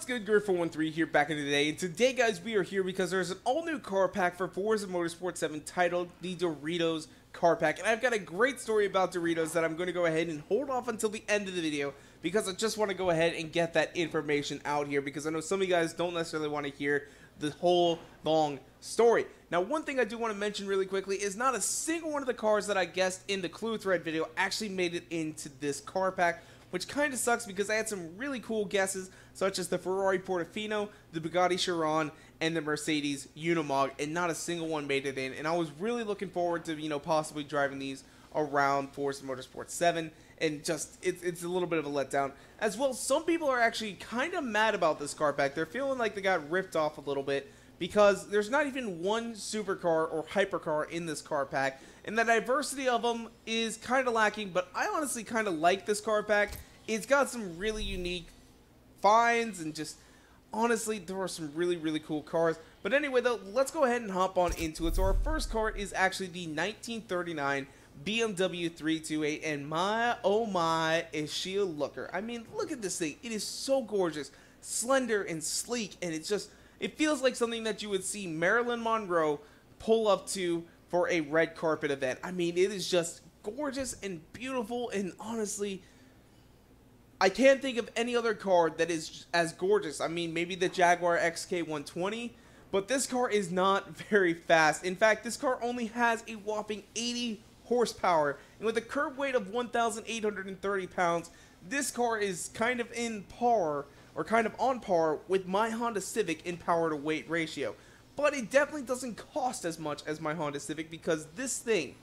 What's good, Griff413 here back in the day, and today guys we are here because there's an all-new car pack for Forza Motorsport 7 titled the Doritos Car Pack, and I've got a great story about Doritos that I'm going to go ahead and hold off until the end of the video because I just want to go ahead and get that information out here because I know some of you guys don't necessarily want to hear the whole long story. Now, one thing I do want to mention really quickly is not a single one of the cars that I guessed in the clue thread video actually made it into this car pack, which kind of sucks because I had some really cool guesses, such as the Ferrari Portofino, the Bugatti Chiron, and the Mercedes Unimog, and not a single one made it in. And I was really looking forward to, possibly driving these around Forza Motorsport 7, and just, it's a little bit of a letdown. As well, some people are actually kind of mad about this car pack. They're feeling like they got ripped off a little bit, because there's not even one supercar or hypercar in this car pack, and the diversity of them is kind of lacking, but I honestly kind of like this car pack. It's got some really unique finds, and just, honestly, there are some really cool cars. But anyway, though, let's go ahead and hop on into it. So our first car is actually the 1939 BMW 328, and my, oh my, is she a looker. I mean, look at this thing. It is so gorgeous, slender and sleek, and it's just, it feels like something that you would see Marilyn Monroe pull up to for a red carpet event. I mean, it is just gorgeous and beautiful, and honestly, I can't think of any other car that is as gorgeous. I mean, maybe the Jaguar XK120, but this car is not very fast. In fact, this car only has a whopping 80 horsepower, and with a curb weight of 1,830 pounds, this car is kind of in par, or kind of on par with my Honda Civic in power to weight ratio. But it definitely doesn't cost as much as my Honda Civic, because this thing,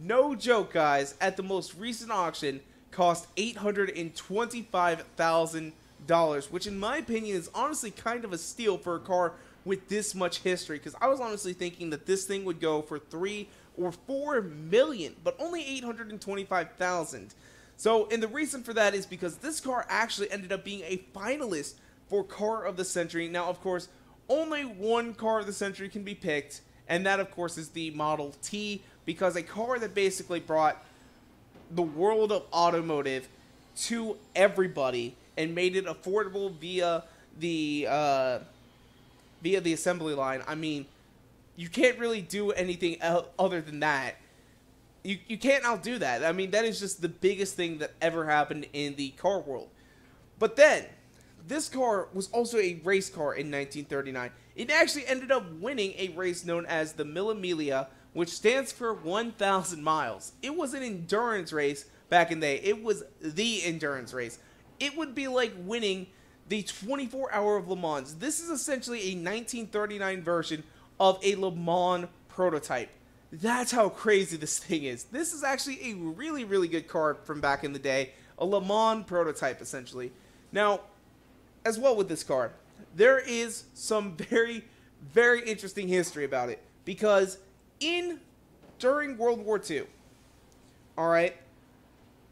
no joke guys, at the most recent auction cost $825,000, which in my opinion is honestly kind of a steal for a car with this much history, because I was honestly thinking that this thing would go for $3 or $4 million, but only $825,000. So, and the reason for that is because this car actually ended up being a finalist for Car of the Century. Now, of course, only one Car of the Century can be picked, and that, of course, is the Model T, because a car that basically brought the world of automotive to everybody and made it affordable via the assembly line. I mean, you can't really do anything other than that. You can't outdo that. I mean, that is just the biggest thing that ever happened in the car world. But then, this car was also a race car in 1939. It actually ended up winning a race known as the Mille Miglia, which stands for 1,000 miles. It was an endurance race back in the day. It was the endurance race. It would be like winning the 24-hour of Le Mans. This is essentially a 1939 version of a Le Mans prototype. That's how crazy this thing is. This is actually a really good car from back in the day. A Le Mans prototype, essentially. Now, as well with this car, there is some very interesting history about it. Because during World War II, alright,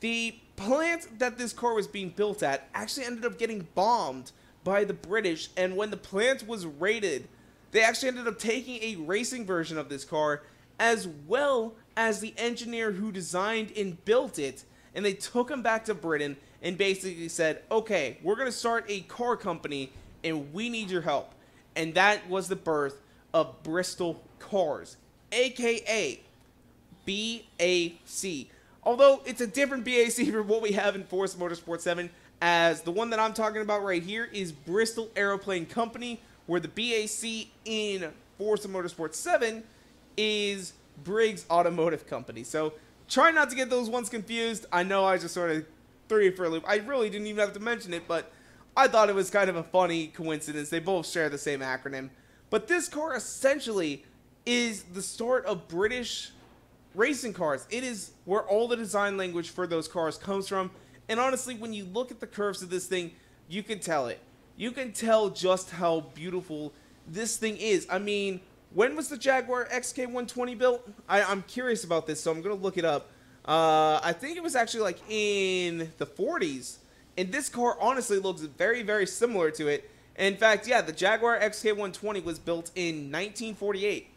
the plant that this car was being built at actually ended up getting bombed by the British. And when the plant was raided, they actually ended up taking a racing version of this car, as well as the engineer who designed and built it, and they took him back to Britain and basically said, okay, we're going to start a car company and we need your help. And that was the birth of Bristol Cars, aka BAC. Although it's a different BAC from what we have in Forza Motorsport 7, as the one that I'm talking about right here is Bristol Aeroplane Company, where the BAC in Forza Motorsport 7 is Briggs Automotive Company. So try not to get those ones confused. I know I just sort of threw you for a loop. I really didn't even have to mention it, but I thought it was kind of a funny coincidence. They both share the same acronym. But this car essentially is the start of British racing cars. It is where all the design language for those cars comes from. And honestly, when you look at the curves of this thing, you can tell it. You can tell just how beautiful this thing is. I mean, when was the Jaguar XK120 built? I'm curious about this, so I'm going to look it up. I think it was actually like in the 40s. And this car honestly looks very similar to it. In fact, yeah, the Jaguar XK120 was built in 1948.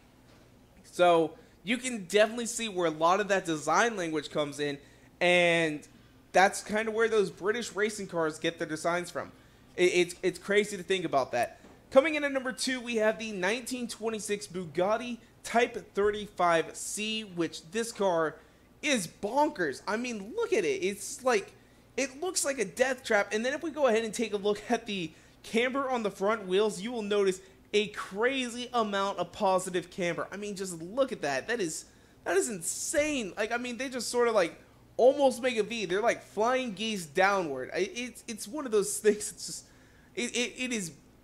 So you can definitely see where a lot of that design language comes in. And that's kind of where those British racing cars get their designs from. It's crazy to think about that. Coming in at number 2, we have the 1926 Bugatti Type 35C, which this car is bonkers. I mean, look at it. It's like, it looks like a death trap. And then if we go ahead and take a look at the camber on the front wheels, you will notice a crazy amount of positive camber. I mean, just look at that. That is insane. Like, I mean, they just sort of like almost make a V. They're like flying geese downward. It's one of those things. It's just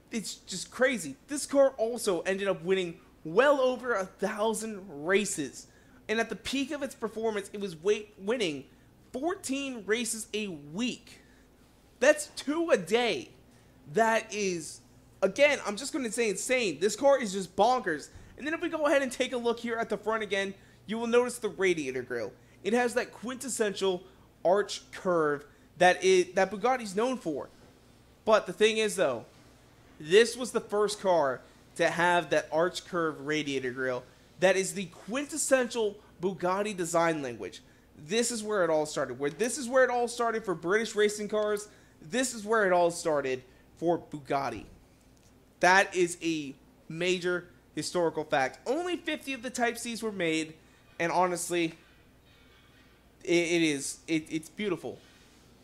it's just crazy. This car also ended up winning well over 1,000 races, and at the peak of its performance, it was winning 14 races a week. That's 2 a day. That is, again, I'm just going to say insane. This car is just bonkers. And then if we go ahead and take a look here at the front again, you will notice the radiator grille. It has that quintessential arch curve that Bugatti's known for. But the thing is, though, this was the first car to have that arch curve radiator grille. That is the quintessential Bugatti design language. This is where it all started. This is where it all started for British racing cars. This is where it all started for Bugatti. That is a major historical fact. Only 50 of the Type Cs were made, and honestly, it's beautiful.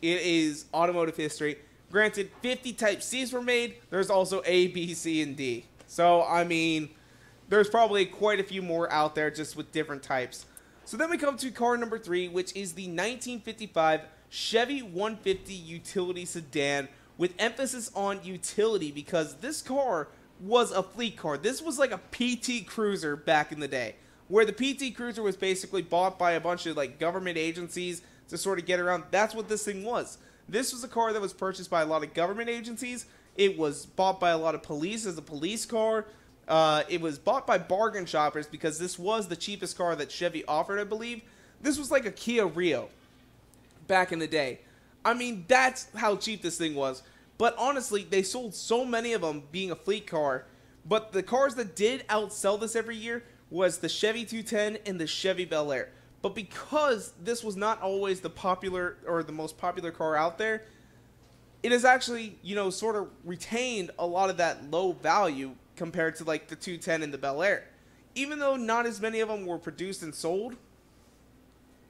It is automotive history. Granted, 50 Type Cs were made. There's also A, B, C, and D. So, I mean, there's probably quite a few more out there just with different types. So then we come to car number 3, which is the 1955 Chevy 150 utility sedan, with emphasis on utility because this car was a fleet car. This was like a PT Cruiser back in the day, where the PT Cruiser was basically bought by a bunch of like government agencies to sort of get around. That's what this thing was. This was a car that was purchased by a lot of government agencies. It was bought by a lot of police as a police car. It was bought by bargain shoppers because this was the cheapest car that Chevy offered, I believe. This was like a Kia Rio back in the day. I mean, that's how cheap this thing was. But honestly, they sold so many of them being a fleet car. But the cars that did outsell this every year was the Chevy 210 and the Chevy Bel Air. But because this was not always the popular or the most popular car out there, it has actually, you know, sort of retained a lot of that low value compared to like the 210 and the Bel Air. Even though not as many of them were produced and sold,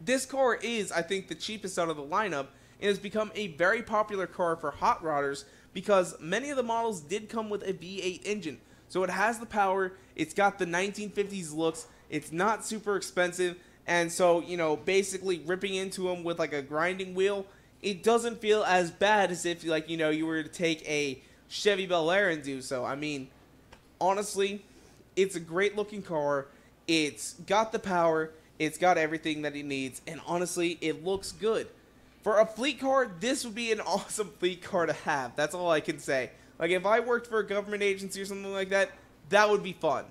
this car is, I think, the cheapest out of the lineup and has become a very popular car for hot rodders because many of the models did come with a V8 engine. So it has the power, it's got the 1950s looks, it's not super expensive, and so, you know, basically ripping into them with like a grinding wheel, it doesn't feel as bad as if, like, you know, you were to take a Chevy Bel Air and do so. I mean, honestly, it's a great looking car, it's got the power, it's got everything that it needs, and honestly, it looks good. For a fleet car, this would be an awesome fleet car to have. That's all I can say. Like, if I worked for a government agency or something like that, that would be fun.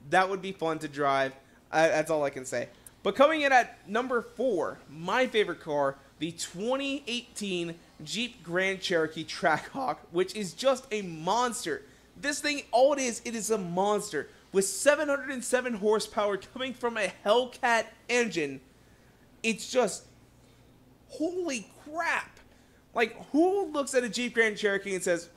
That would be fun to drive. That's all I can say. But coming in at number 4, my favorite car, the 2018 Jeep Grand Cherokee Trackhawk, which is just a monster. This thing, all it is a monster. With 707 horsepower coming from a Hellcat engine, it's just, holy crap. Like, who looks at a Jeep Grand Cherokee and says,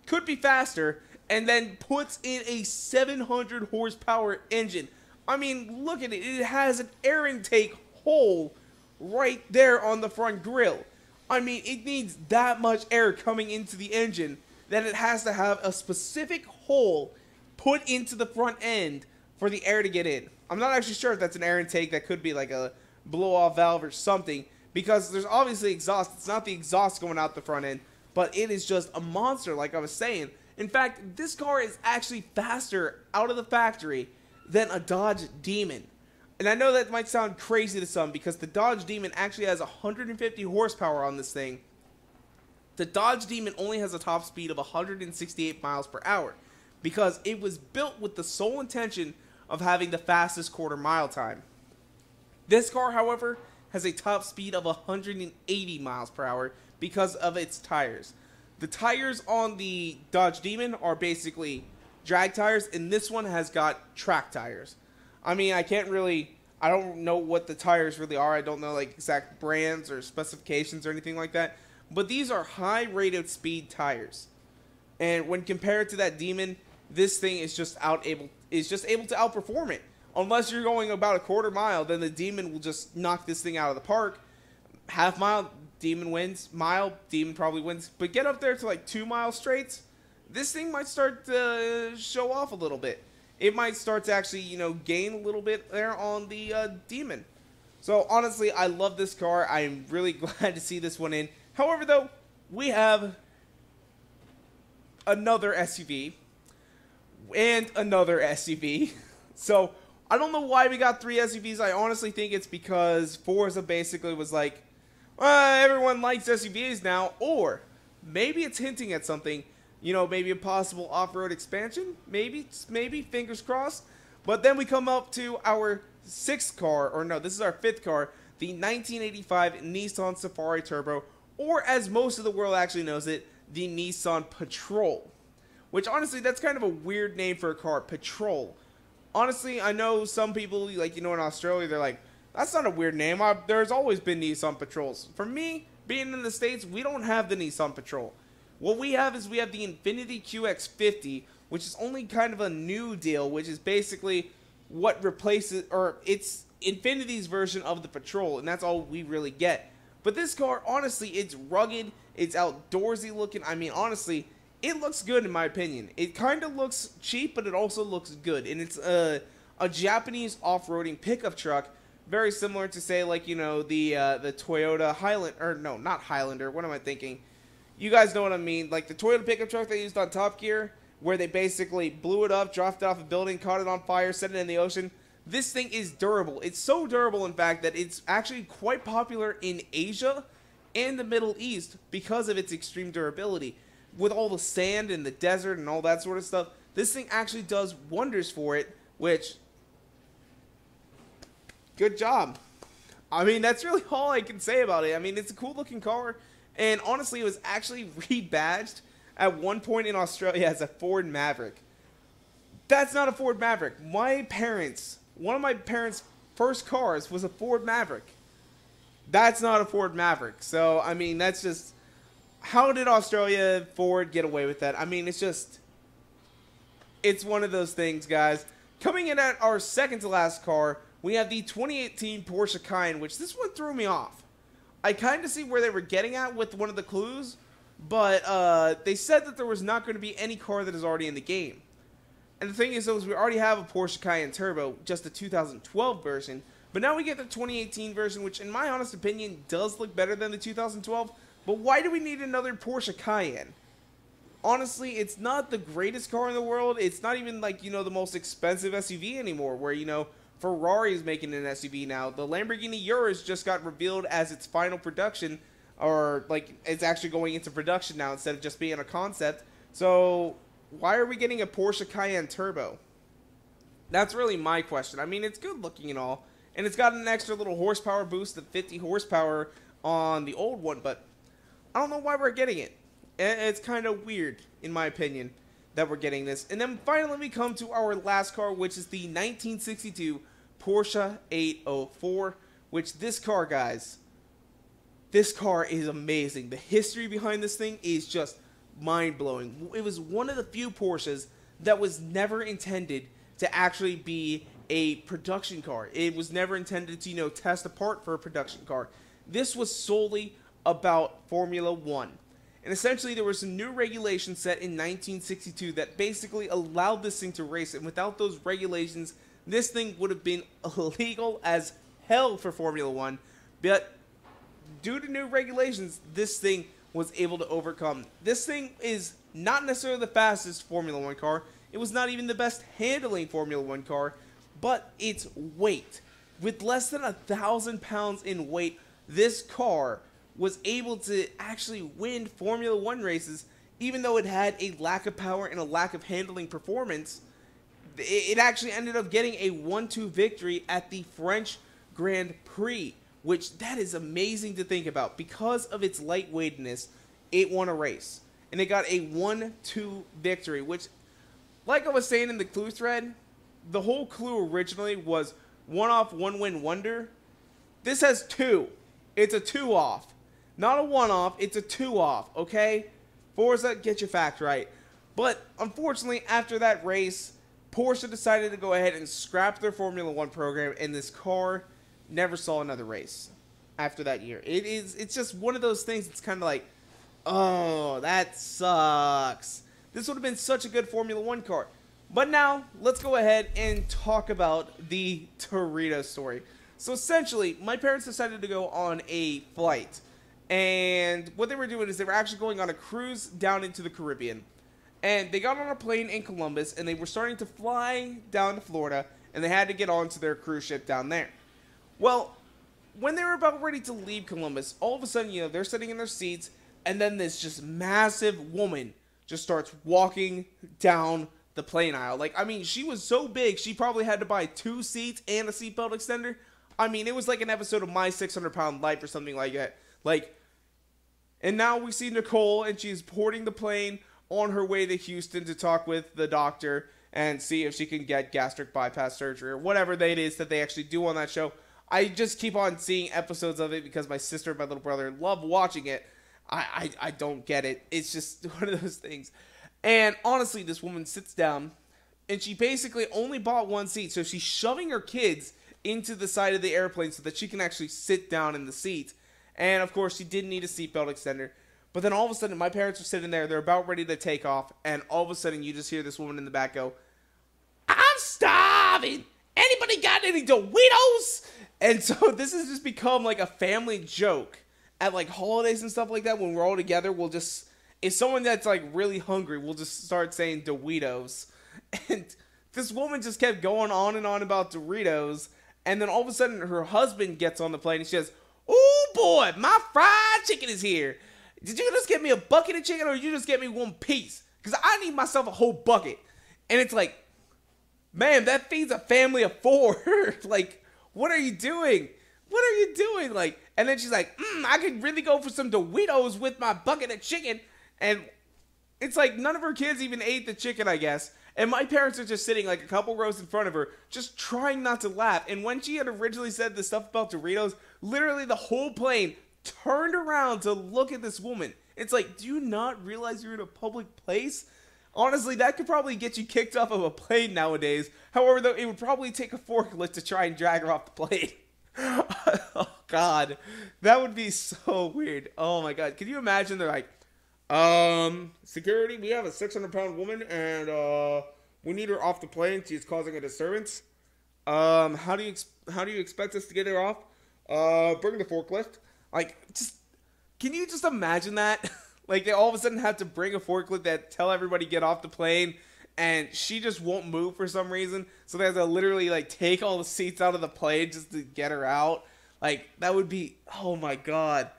could be faster, and then puts in a 700 horsepower engine? I mean, look at it. It has an air intake hole right there on the front grille. I mean, it needs that much air coming into the engine that it has to have a specific hole put into the front end for the air to get in. I'm not actually sure if that's an air intake. That could be like a blow-off valve or something, because there's obviously exhaust. It's not the exhaust going out the front end, but it is just a monster, like I was saying. In fact, this car is actually faster out of the factory than a Dodge Demon. And I know that might sound crazy to some because the Dodge Demon actually has 150 horsepower on this thing. The Dodge Demon only has a top speed of 168 miles per hour because it was built with the sole intention of having the fastest quarter mile time. This car, however, has a top speed of 180 miles per hour because of its tires. The tires on the Dodge Demon are basically drag tires, and this one has got track tires. I mean, I don't know what the tires really are. I don't know like exact brands or specifications or anything like that. but these are high rated speed tires. And when compared to that Demon, this thing is just able to outperform it. Unless you're going about a quarter mile, then the Demon will just knock this thing out of the park. Half mile, Demon wins. Mile, Demon probably wins. But get up there to like 2 mile straights, this thing might start to show off a little bit. It might start to actually, gain a little bit there on the Demon. So honestly, I love this car. I'm really glad to see this one in. However, though, we have another SUV and another SUV. So I don't know why we got 3 SUVs. I honestly think it's because Forza basically was like, everyone likes SUVs now, or maybe it's hinting at something. Maybe a possible off-road expansion. Maybe, fingers crossed. But then we come up to our 6th car, or no, this is our 5th car, the 1985 Nissan Safari Turbo, or as most of the world actually knows it, the Nissan Patrol. Which, honestly, that's kind of a weird name for a car, Patrol. Honestly, I know some people, like, in Australia, they're like, that's not a weird name. There's always been Nissan Patrols. For me, being in the States, we don't have the Nissan Patrol. What we have is we have the Infiniti QX50, which is only kind of a new deal, which is basically what replaces, or it's Infiniti's version of the Patrol, and that's all we really get. But this car, honestly, it's rugged, it's outdoorsy looking. I mean, honestly, it looks good in my opinion. It kind of looks cheap, but it also looks good, and it's a Japanese off-roading pickup truck, very similar to, say, like, the Toyota Highlander, or no, not Highlander, what am I thinking? You guys know what I mean, like the Toyota pickup truck they used on Top Gear, where they basically blew it up, dropped it off a building, caught it on fire, set it in the ocean. This thing is durable. It's so durable, in fact, that it's actually quite popular in Asia and the Middle East because of its extreme durability. With all the sand and the desert and all that sort of stuff, this thing actually does wonders for it, which, good job. I mean, that's really all I can say about it. I mean, it's a cool looking car. And honestly, it was actually rebadged at one point in Australia as a Ford Maverick. That's not a Ford Maverick. One of my parents' first cars was a Ford Maverick. That's not a Ford Maverick. So, I mean, that's just, how did Australia Ford get away with that? I mean, it's one of those things, guys. Coming in at our second to last car, we have the 2018 Porsche Cayenne, which this one threw me off. I kind of see where they were getting at with one of the clues, but they said that there was not going to be any car that is already in the game. And the thing is, though, is we already have a Porsche Cayenne Turbo, just the 2012 version, but now we get the 2018 version, which in my honest opinion does look better than the 2012, but why do we need another Porsche Cayenne? Honestly, it's not the greatest car in the world. It's not even like, the most expensive SUV anymore, where, Ferrari is making an SUV now. The Lamborghini Urus just got revealed as its final production, or like it's actually going into production now instead of just being a concept. So why are we getting a Porsche Cayenne Turbo? That's really my question. I mean, it's good looking and all, and it's got an extra little horsepower boost of 50 horsepower on the old one, but I don't know why we're getting it. It's kind of weird, in my opinion, that we're getting this. And then finally we come to our last car, which is the 1962 Porsche 804, which this car, guys, this car is amazing. The history behind this thing is just mind-blowing. It was one of the few Porsches that was never intended to actually be a production car. It was never intended to, test apart for a production car. This was solely about Formula 1. And essentially, there were some new regulations set in 1962 that basically allowed this thing to race. And without those regulations, this thing would have been illegal as hell for Formula 1. But due to new regulations, this thing was able to overcome. This thing is not necessarily the fastest Formula 1 car. It was not even the best handling Formula 1 car. But its weight, with less than 1,000 pounds in weight, this car was able to actually win Formula 1 races, even though it had a lack of power and a lack of handling performance. It actually ended up getting a 1-2 victory at the French Grand Prix, which that is amazing to think about. Because of its lightweightness, it won a race. And it got a 1-2 victory, which, like I was saying in the clue thread, the whole clue originally was 1-off, 1-win wonder. This has 2. It's a 2-off. Not a one-off, it's a two-off, okay? Forza, get your fact right. But unfortunately, after that race, Porsche decided to go ahead and scrap their Formula 1 program, and this car never saw another race after that year. It's just one of those things that's kind of like, oh, that sucks. This would have been such a good Formula 1 car. But now, let's go ahead and talk about the Doritos story. So essentially, my parents decided to go on a flight. And what they were doing is they were actually going on a cruise down into the Caribbean. And they got on a plane in Columbus, and they were starting to fly down to Florida, and they had to get onto their cruise ship down there. Well, when they were about ready to leave Columbus, all of a sudden, you know, they're sitting in their seats, and then this just massive woman just starts walking down the plane aisle. Like, I mean, she was so big, she probably had to buy 2 seats and a seatbelt extender. I mean, it was like an episode of My 600-Pound Life or something like that. Like, and now we see Nicole, and she's boarding the plane on her way to Houston to talk with the doctor and see if she can get gastric bypass surgery or whatever it is that they actually do on that show. I just keep on seeing episodes of it because my sister and my little brother love watching it. I don't get it. It's just one of those things. And honestly, this woman sits down, and she basically only bought 1 seat, so she's shoving her kids into the side of the airplane so that she can actually sit down in the seat. And of course, she didn't need a seatbelt extender. But then all of a sudden, my parents are sitting there, they're about ready to take off, and all of a sudden, you just hear this woman in the back go, "I'm starving! Anybody got any Doritos?" And so this has just become like a family joke at like holidays and stuff like that. When we're all together, we'll just, if someone that's like really hungry, we'll just start saying Doritos. And this woman just kept going on and on about Doritos, and then all of a sudden, her husband gets on the plane, and she says, "Oh boy, my fried chicken is here. Did you just get me a bucket of chicken, or did you just get me 1 piece? Because I need myself a whole bucket." And it's like, man, that feeds a family of 4. Like, what are you doing? What are you doing? Like, and then she's like, I could really go for some Doritos with my bucket of chicken. And it's like none of her kids even ate the chicken, I guess. And my parents are just sitting like a couple rows in front of her, just trying not to laugh. And when she had originally said this stuff about Doritos, literally the whole plane turned around to look at this woman. It's like, do you not realize you're in a public place? Honestly, that could probably get you kicked off of a plane nowadays. However, though, it would probably take a forklift to try and drag her off the plane. Oh, God. That would be so weird. Oh, my God. Can you imagine? They're like, security, we have a 600-pound woman, and, we need her off the plane. She's causing a disturbance. How do you expect us to get her off? Bring the forklift. Like, just, can you just imagine that? Like, they all of a sudden have to bring a forklift that tell everybody get off the plane, and she just won't move for some reason, so they have to literally, like, take all the seats out of the plane just to get her out. Like, that would be, oh my God.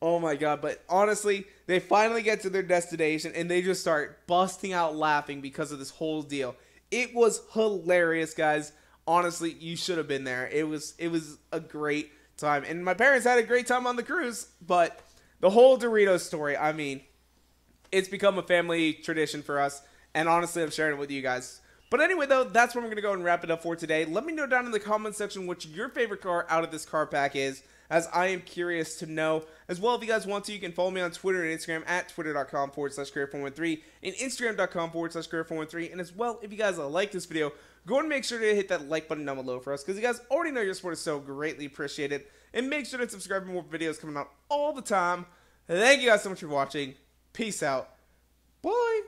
Oh my God. But honestly, they finally get to their destination, and they just start busting out laughing because of this whole deal. It was hilarious, guys. Honestly, you should have been there. It was a great time, and my parents had a great time on the cruise. But the whole Doritos story, I mean, it's become a family tradition for us, and honestly, I'm sharing it with you guys. But anyway, though, that's where I'm going to go and wrap it up for today. Let me know down in the comment section what your favorite car out of this car pack is, as I am curious to know. As well, if you guys want to, you can follow me on Twitter and Instagram at twitter.com/Career413 and Instagram.com/Career413. And as well, if you guys like this video, go and make sure to hit that like button down below for us, because you guys already know your support is so greatly appreciated. And make sure to subscribe for more videos coming out all the time. Thank you guys so much for watching. Peace out. Bye.